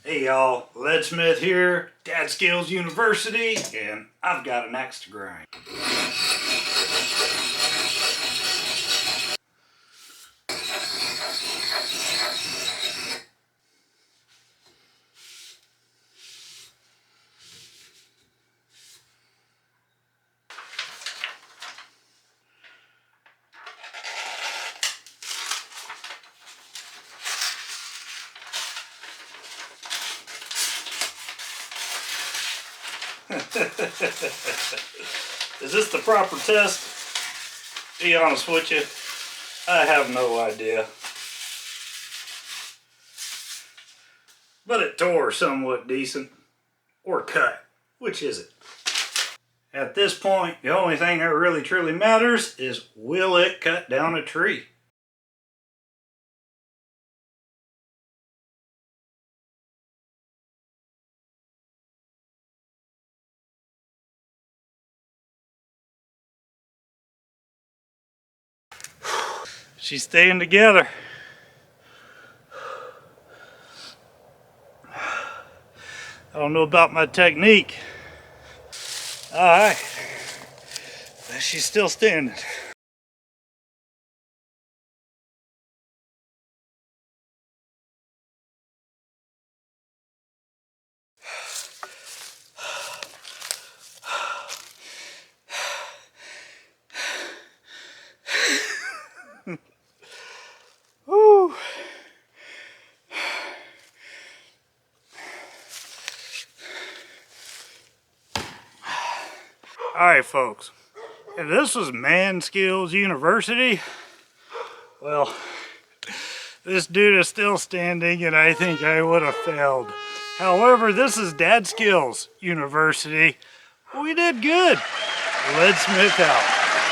Hey y'all, LeadSmith here, Dad Skills University, and I've got an axe to grind. Is this the proper test? Be honest with you, I have no idea. But it tore somewhat decent. Or cut. Which is it? At this point, the only thing that really truly matters is, will it cut down a tree? She's staying together. I don't know about my technique. Alright. But she's still standing. Woo. Alright folks, if this was Man Skills University, well, this dude is still standing and I think I would have failed. However, this is Dad Skills University. We did good. LeadSmith out.